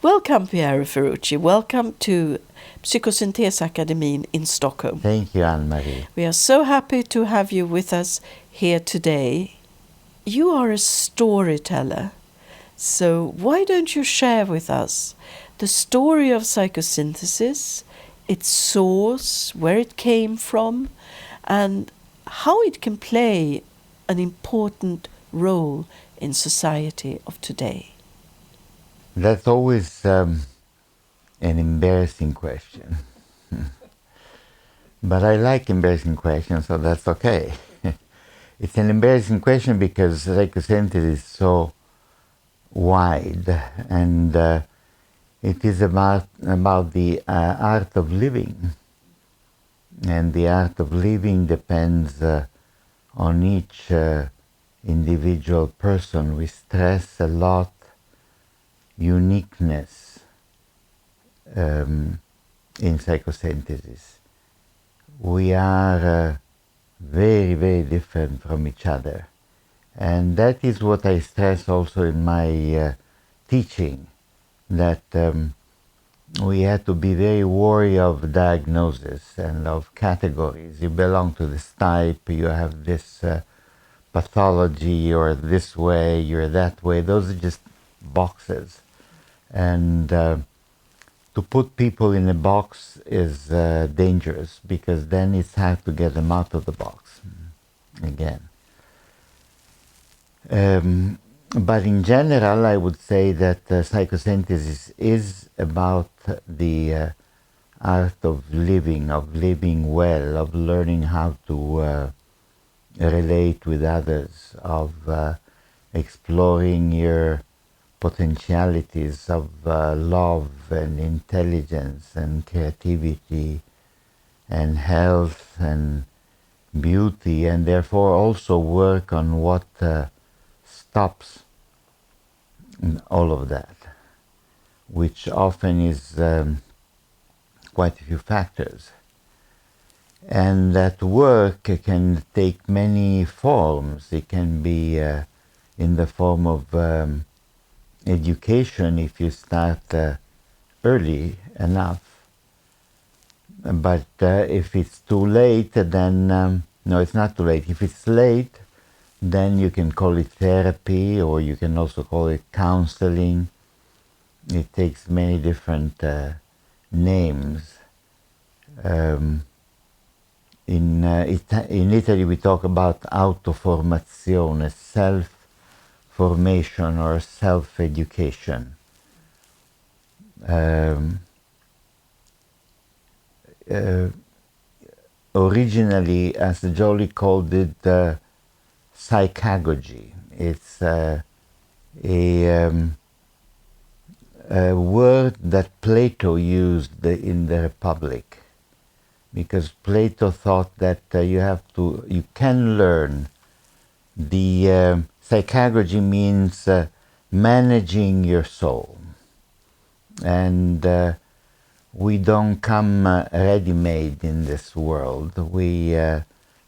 Welcome, Piero Ferrucci. Welcome to PsykosyntesAkademin in Stockholm. Thank you, Anne-Marie. We are so happy to have you with us here today. You are a storyteller, so why don't you share with us the story of psychosynthesis, its source, where it came from, and how it can play an important role in society of today? That's always an embarrassing question. But I like embarrassing questions, so that's okay. It's an embarrassing question because psychosynthesis is so wide, and it is about the art of living. And the art of living depends on each individual person. We stress a lot uniqueness in psychosynthesis. We are very, very different from each other. And that is what I stress also in my teaching, that we have to be very wary of diagnosis and of categories. You belong to this type, you have this pathology, you're this way, you're that way. Those are just boxes. And to put people in a box is dangerous, because then it's hard to get them out of the box again. But in general, I would say that psychosynthesis is about the art of living well, of learning how to relate with others, of exploring your potentialities of love and intelligence and creativity and health and beauty, and therefore also work on what stops all of that, which often is quite a few factors. And that work can take many forms. It can be in the form of education if you start early enough. But if it's too late, then no, it's not too late. If it's late, then you can call it therapy, or you can also call it counseling. It takes many different names. In Italy, we talk about autoformazione, self-formation or self-education. Originally, as Jolie called it, psychagogy. It's a word that Plato used in the Republic, because Plato thought that you can learn. The psychagogy means managing your soul, and we don't come ready-made in this world.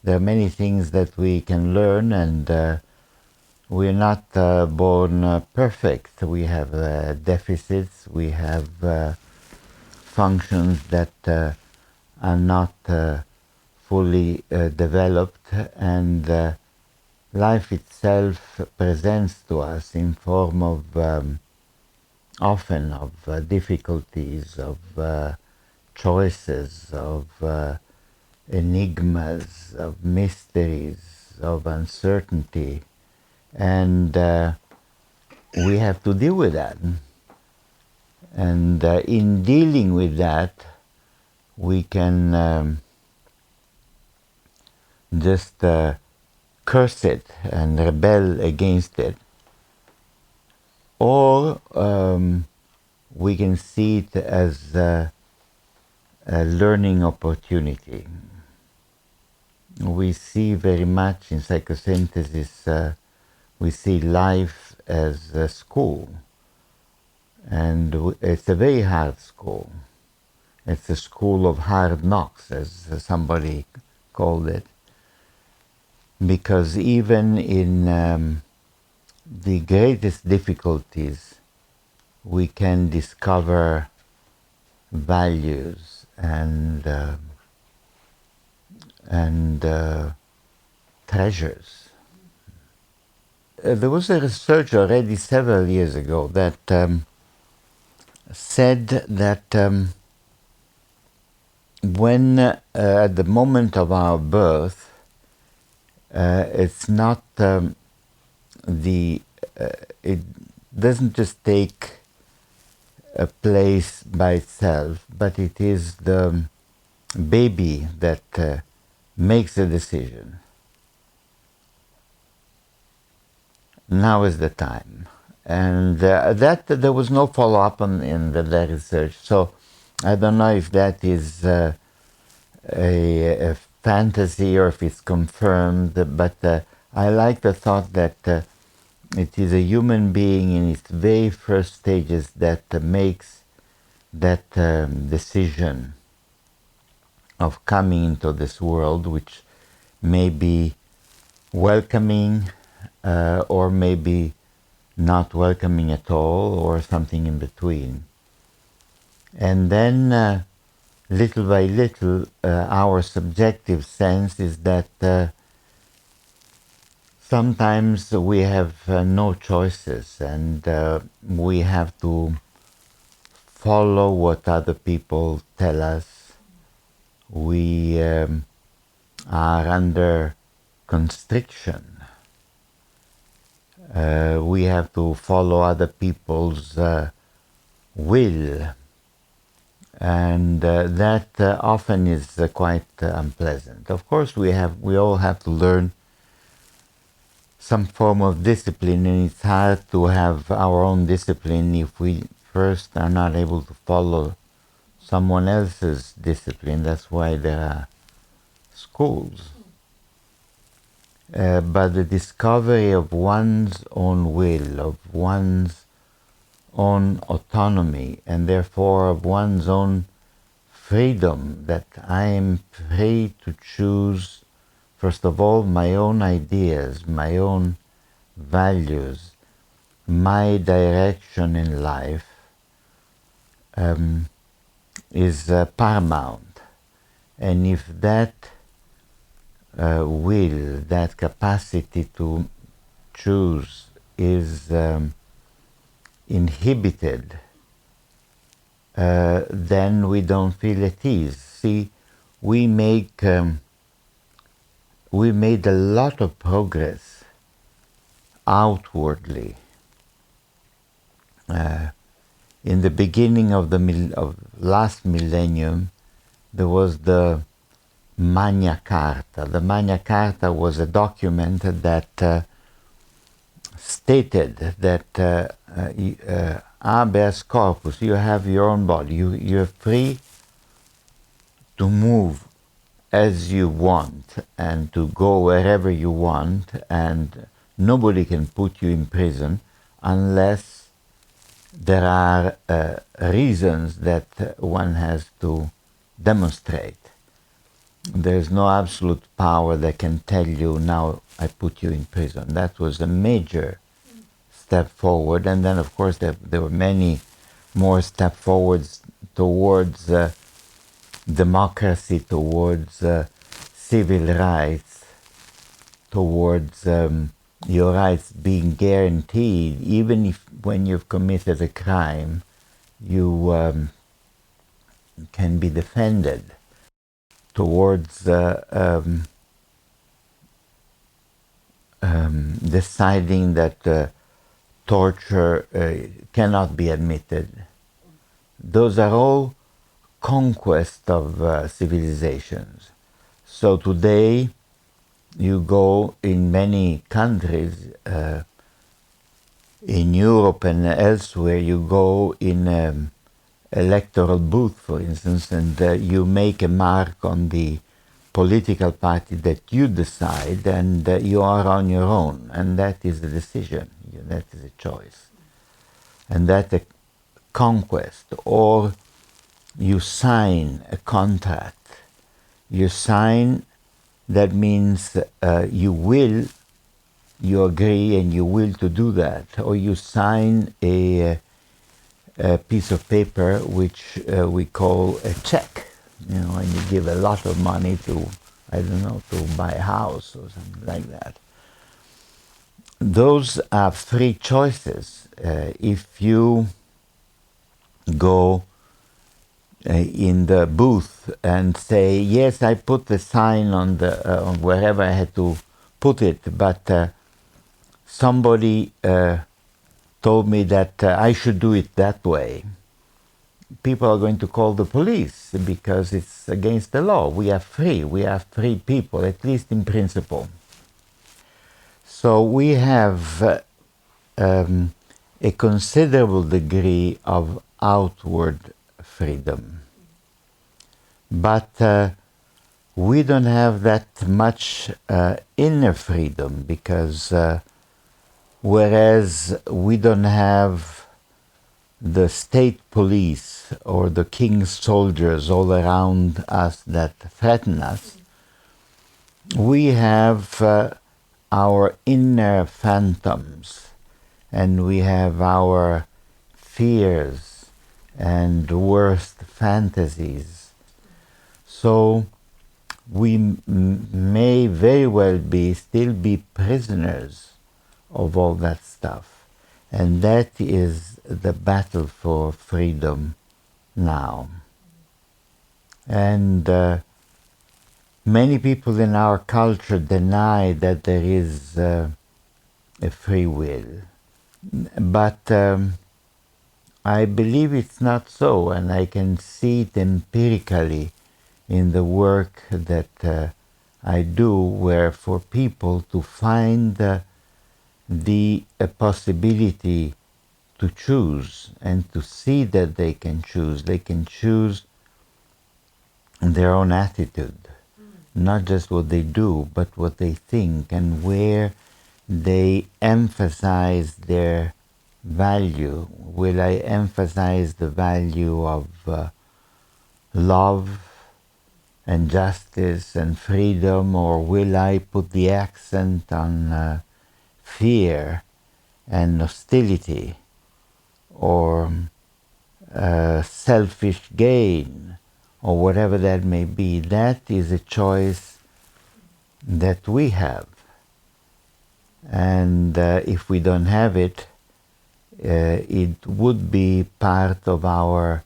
There are many things that we can learn, and we're not born perfect. We have deficits, we have functions that are not fully developed, and life itself presents to us in form of often of difficulties, of choices, of enigmas, of mysteries, of uncertainty, and we have to deal with that. And in dealing with that, we can just curse it and rebel against it, or we can see it as a learning opportunity. We see very much in psychosynthesis, we see life as a school, and it's a very hard school. It's a school of hard knocks, as somebody called it, because even in the greatest difficulties, we can discover values and treasures. There was a research already several years ago that said that when at the moment of our birth, it's not it doesn't just take a place by itself, but it is the baby that makes a decision. Now is the time. And that there was no follow-up in the research, so I don't know if that is a fantasy or if it's confirmed, but I like the thought that it is a human being in its very first stages that makes that decision of coming into this world, which may be welcoming or maybe not welcoming at all, or something in between. And then little by little our subjective sense is that sometimes we have no choices, and we have to follow what other people tell us. We are under constriction. We have to follow other people's will, and that often is quite unpleasant. Of course, we all have to learn some form of discipline, and it's hard to have our own discipline if we first are not able to follow someone else's discipline. That's why there are schools. But the discovery of one's own will, of one's own autonomy, and therefore of one's own freedom, that I am free to choose, first of all, my own ideas, my own values, my direction in life, is paramount. And if that will, that capacity to choose is inhibited, then we don't feel at ease. See, we made a lot of progress outwardly. In the beginning of last millennium, there was the Magna Carta. The Magna Carta was a document that stated that habeas corpus, you have your own body, you're free to move as you want and to go wherever you want, and nobody can put you in prison unless there are reasons that one has to demonstrate. There's no absolute power that can tell you, now I put you in prison. That was a major step forward. And then, of course, there were many more step forwards towards democracy, towards civil rights, towards your rights being guaranteed, even if when you've committed a crime, you can be defended, towards deciding that torture cannot be admitted. Those are all conquest of civilizations. So today, you go in many countries, in Europe and elsewhere, you go in electoral booth, for instance, and you make a mark on the political party that you decide, and you are on your own, and that is a decision, that is a choice. And that's a conquest. Or you sign a contract. You sign, that means you agree and you will to do that. Or you sign a a piece of paper which we call a check. You know, and you give a lot of money to, I don't know, to buy a house or something like that. Those are free choices. If you go in the booth and say, yes, I put the sign on the on wherever I had to put it, but somebody told me that I should do it that way, people are going to call the police because it's against the law. We are free people, at least in principle. So we have a considerable degree of outward freedom. But we don't have that much inner freedom, because whereas we don't have the state police or the king's soldiers all around us that threaten us, we have our inner phantoms, and we have our fears and worst fantasies. So we may very well still be prisoners of all that stuff. And that is the battle for freedom now. And many people in our culture deny that there is a free will. But I believe it's not so, and I can see it empirically in the work that I do, where for people to find the possibility to choose and to see that they can choose their own attitude, not just what they do, but what they think, and where they emphasize their value. Will I emphasize the value of love and justice and freedom, or will I put the accent on fear and hostility, or selfish gain, or whatever that may be? That is a choice that we have. And if we don't have it, it would be part of our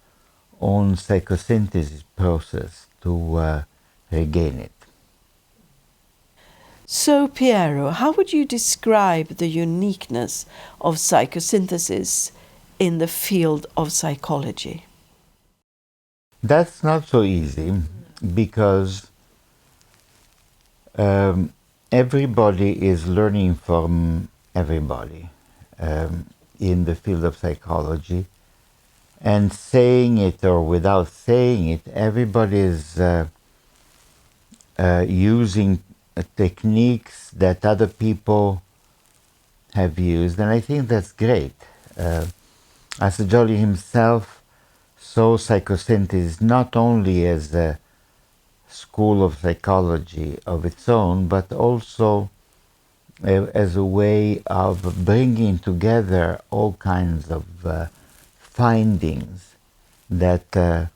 own psychosynthesis process to regain it. So, Piero, how would you describe the uniqueness of psychosynthesis in the field of psychology? That's not so easy, because everybody is learning from everybody in the field of psychology, and saying it or without saying it, everybody is using techniques that other people have used, and I think that's great. Assagioli himself saw psychosynthesis not only as a school of psychology of its own, but also as a way of bringing together all kinds of findings that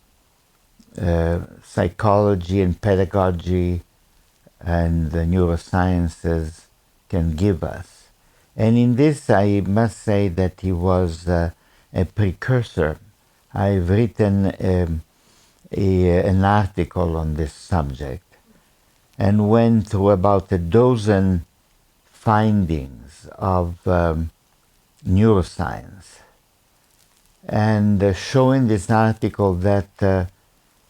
psychology and pedagogy and the neurosciences can give us. And in this, I must say that he was a precursor. I've written an article on this subject and went through about a dozen findings of neuroscience, and showing this article that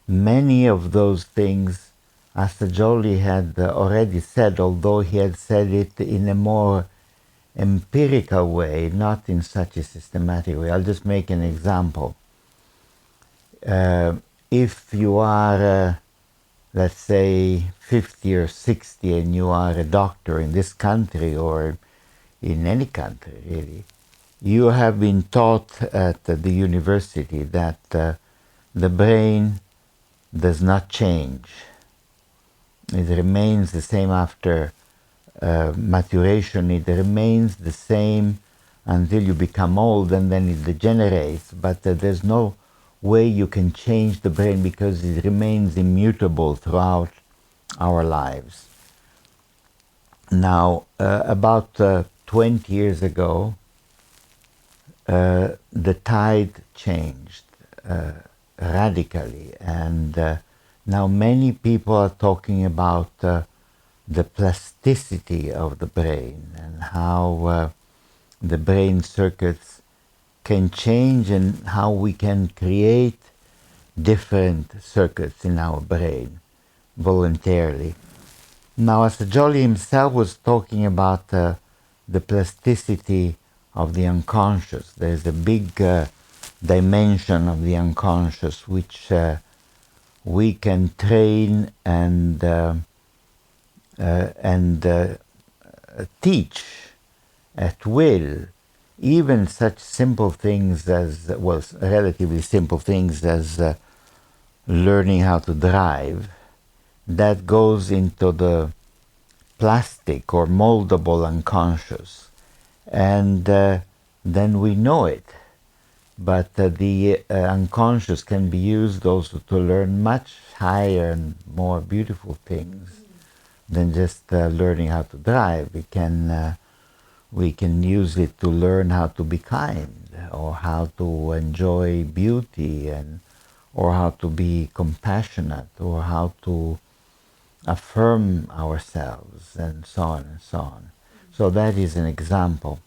many of those things Assagioli had already said, although he had said it in a more empirical way, not in such a systematic way. I'll just make an example. If you are, let's say, 50 or 60 and you are a doctor in this country or in any country, really, you have been taught at the university that the brain does not change. It remains the same after maturation. It remains the same until you become old, and then it degenerates. But there's no way you can change the brain because it remains immutable throughout our lives. Now, about 20 years ago, the tide changed radically, and now many people are talking about the plasticity of the brain and how the brain circuits can change and how we can create different circuits in our brain voluntarily. Now, Assagioli himself was talking about the plasticity of the unconscious. There's a big dimension of the unconscious which we can train and teach at will. Even such simple things as, well, relatively simple things as learning how to drive, that goes into the plastic or moldable unconscious, and then we know it. But the unconscious can be used also to learn much higher and more beautiful things than just learning how to drive. We can use it to learn how to be kind, or how to enjoy beauty, or how to be compassionate, or how to affirm ourselves, and so on and so on. So that is an example.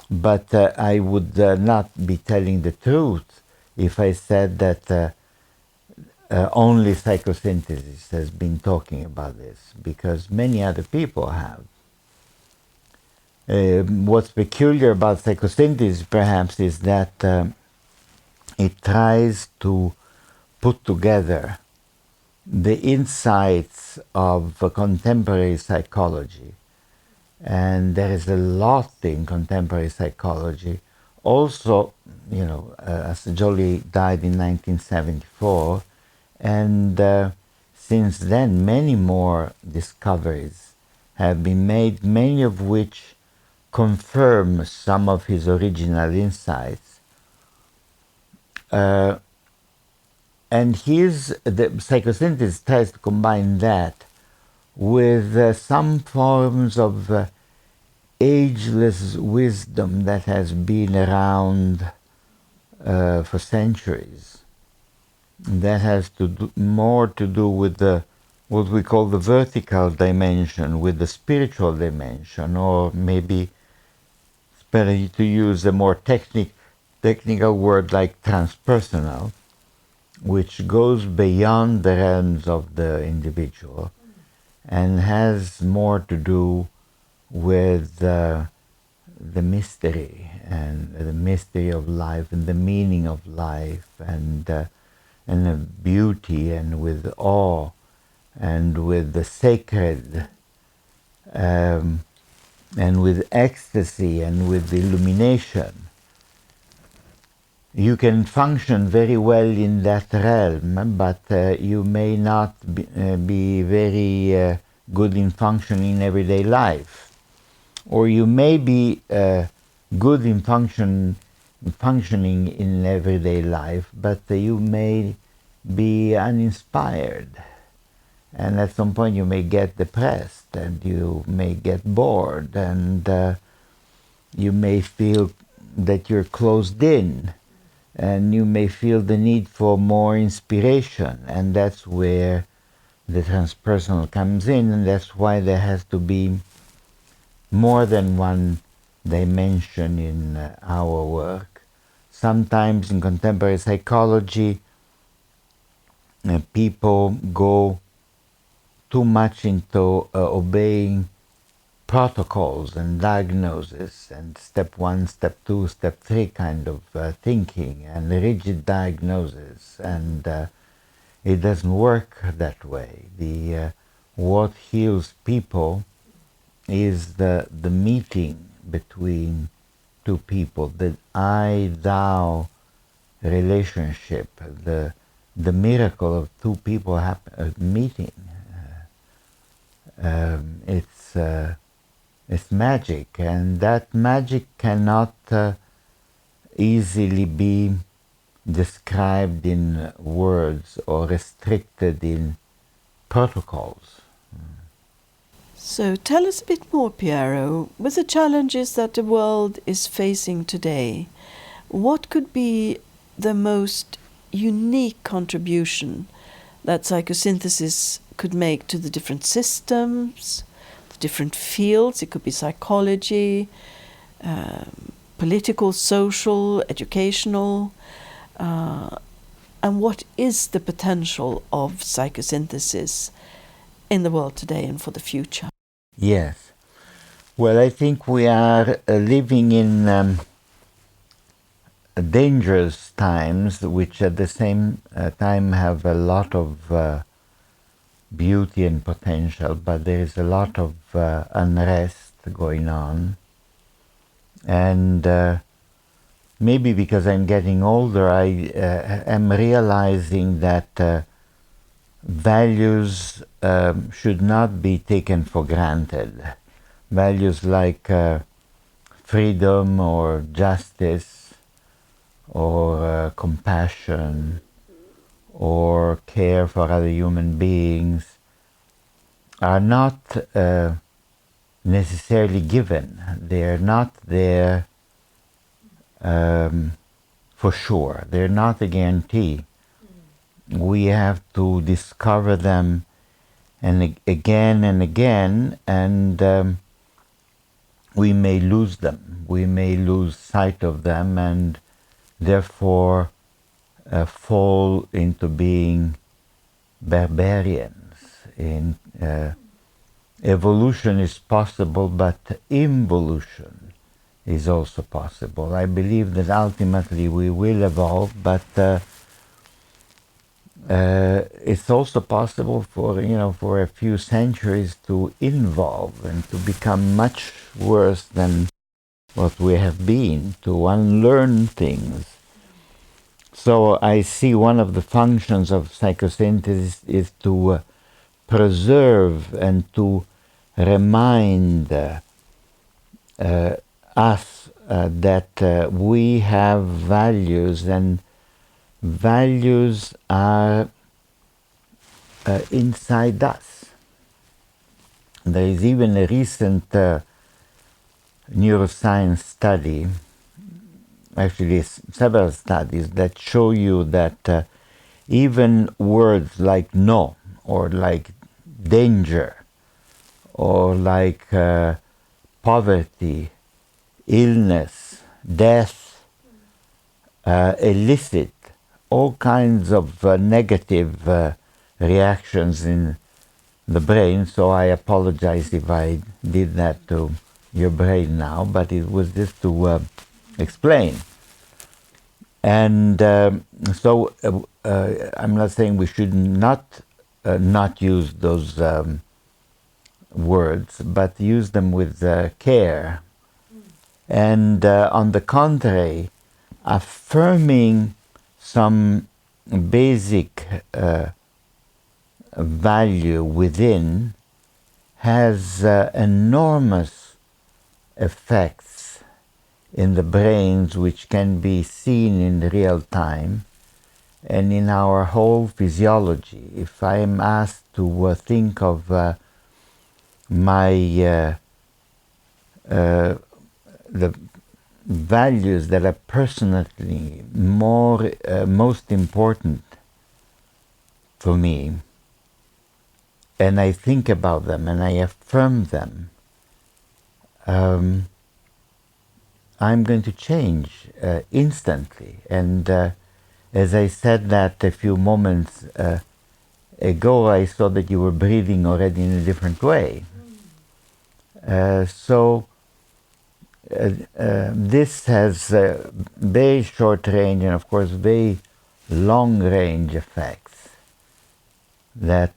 But I would not be telling the truth if I said that only Psychosynthesis has been talking about this, because many other people have. What's peculiar about Psychosynthesis, perhaps, is that it tries to put together the insights of contemporary psychology. And there is a lot in contemporary psychology. Also, you know, Assagioli died in 1974, and since then many more discoveries have been made, many of which confirm some of his original insights. And the Psychosynthesis tries to combine that with some forms of ageless wisdom that has been around for centuries. That has more to do with what we call the vertical dimension, with the spiritual dimension, or maybe it's better to use a more technical word like transpersonal, which goes beyond the realms of the individual and has more to do with the mystery, and the mystery of life, and the meaning of life, and the beauty, and with awe, and with the sacred, and with ecstasy, and with illumination. You can function very well in that realm, but you may not be very good in functioning in everyday life. Or you may be good in functioning in everyday life, but you may be uninspired. And at some point you may get depressed, and you may get bored, and you may feel that you're closed in, and you may feel the need for more inspiration. And that's where the transpersonal comes in, and that's why there has to be more than one dimension in our work. Sometimes in contemporary psychology, people go too much into obeying protocols and diagnosis, and step 1, step 2, step 3 kind of thinking, and rigid diagnosis, and it doesn't work that way. What heals people is the meeting between two people, the I-thou relationship, the miracle of two people meeting. is magic, and that magic cannot easily be described in words or restricted in protocols. So tell us a bit more, Piero. With the challenges that the world is facing today, what could be the most unique contribution that psychosynthesis could make to the different systems, the different fields? It could be psychology, political, social, educational. And what is the potential of psychosynthesis in the world today and for the future? Yes. Well, I think we are living in dangerous times, which at the same time have a lot of beauty and potential, but there is a lot of unrest going on. And maybe because I'm getting older, I am realizing that values should not be taken for granted. Values like freedom or justice or compassion or care for other human beings are not necessarily given. They are not there for sure. They're not a guarantee. We have to discover them and again, and we may lose them. We may lose sight of them and therefore fall into being barbarians. Evolution is possible, but involution is also possible. I believe that ultimately we will evolve, but it's also possible for a few centuries to involve and to become much worse than what we have been, to unlearn things. So I see one of the functions of psychosynthesis is to preserve and to remind us that we have values, and values are inside us. There is even a recent neuroscience study, actually several studies, that show you that even words like no, or like danger, or like poverty, illness, death, elicit all kinds of negative reactions in the brain. So I apologize if I did that to your brain now, but it was just to explain. And so I'm not saying we should not use those words, but use them with care. And on the contrary, affirming some basic value within has enormous effects in the brains, which can be seen in real time and in our whole physiology. If I am asked to think of the values that are personally most important for me, and I think about them and I affirm them, I'm going to change instantly. And as I said that a few moments ago, I saw that you were breathing already in a different way. So this has very short range and of course very long range effects. That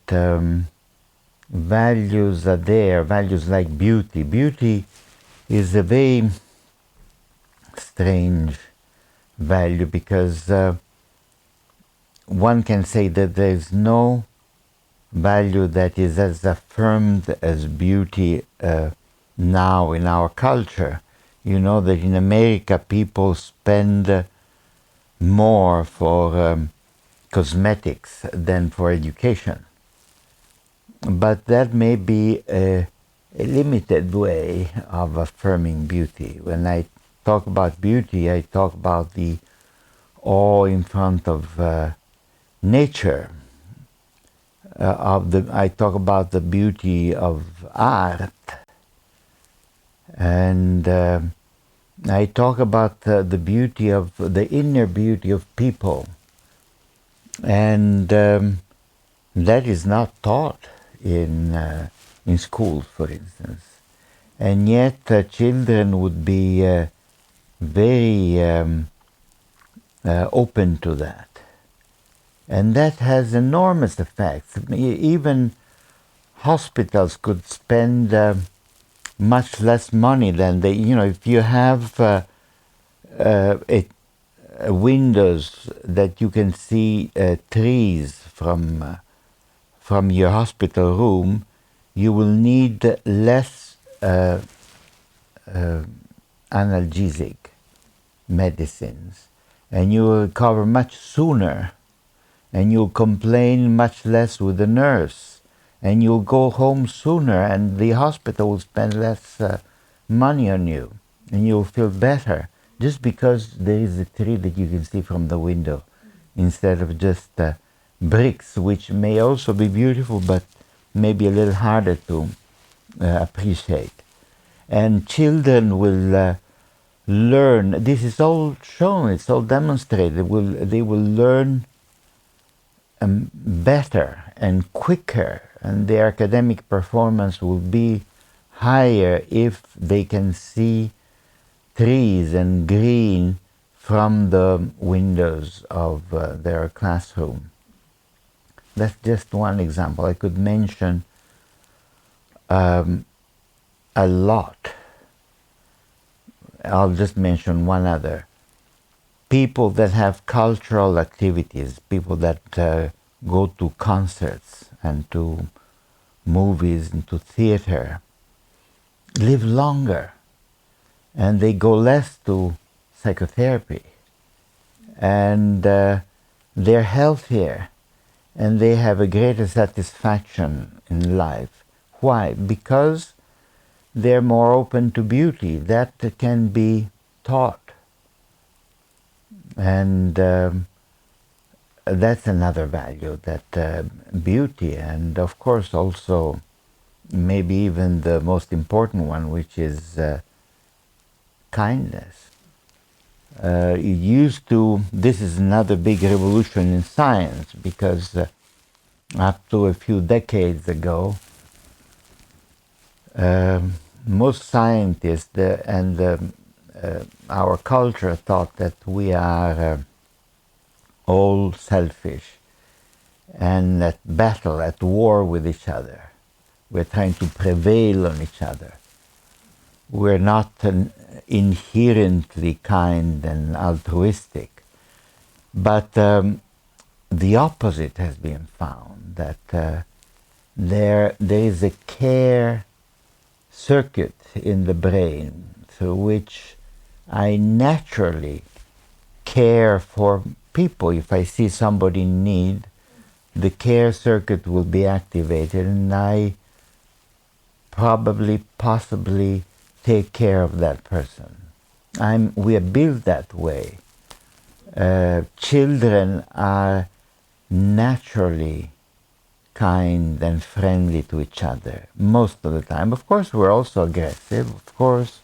values are there, values like beauty. Beauty is a very strange value, because one can say that there is no value that is as affirmed as beauty now in our culture. You know that in America people spend more for cosmetics than for education. But that may be a limited way of affirming beauty. When I talk about beauty, I talk about the awe in front of nature. I talk about the beauty of art, and I talk about the beauty of the inner beauty of people, and that is not taught in schools, for instance. And yet children would be very open to that. And that has enormous effects. Even hospitals could spend much less money than they, if you have windows that you can see trees from your hospital room, you will need less analgesic medicines, and you will recover much sooner, and you'll complain much less with the nurse, and you'll go home sooner, and the hospital will spend less money on you, and you'll feel better just because there is a tree that you can see from the window instead of just bricks, which may also be beautiful but maybe a little harder to appreciate. And children will learn, this is all shown, it's all demonstrated, they will learn better and quicker, and their academic performance will be higher if they can see trees and green from the windows of their classroom. That's just one example. I could mention a lot. I'll just mention one other. People that have cultural activities, people that go to concerts and to movies and to theater, live longer, and they go less to psychotherapy, and they're healthier, and they have a greater satisfaction in life. Why? Because they're more open to beauty. That can be taught. And that's another value, that beauty, and of course also maybe even the most important one, which is kindness. It used to, this is another big revolution in science, because up to a few decades ago, most scientists and our culture thought that we are all selfish and at battle, at war with each other. We're trying to prevail on each other. We're not inherently kind and altruistic. But the opposite has been found, that there is a care circuit in the brain through which I naturally care for people. If I see somebody in need, the care circuit will be activated, and I possibly take care of that person. We are built that way. Children are naturally kind and friendly to each other most of the time. Of course, we're also aggressive. Of course,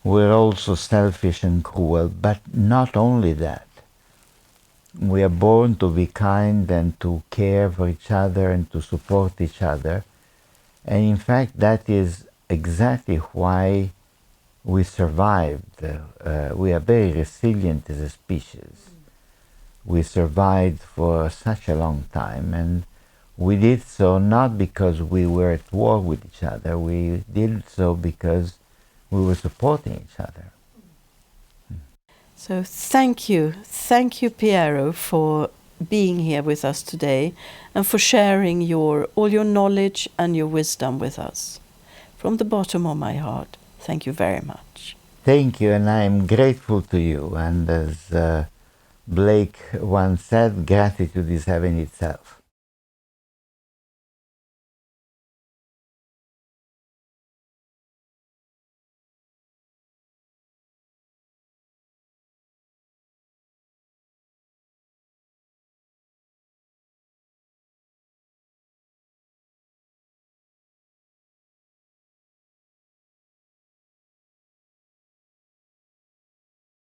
we're also selfish and cruel, but not only that. We are born to be kind and to care for each other and to support each other. And in fact, that is exactly why we survived. We are very resilient as a species. We survived for such a long time, and we did so not because we were at war with each other. We did so because we were supporting each other. So thank you, Piero, for being here with us today and for sharing all your knowledge and your wisdom with us. from the bottom of my heart, thank you very much. Thank you, and I'm grateful to you. And as Blake once said, gratitude is heaven itself.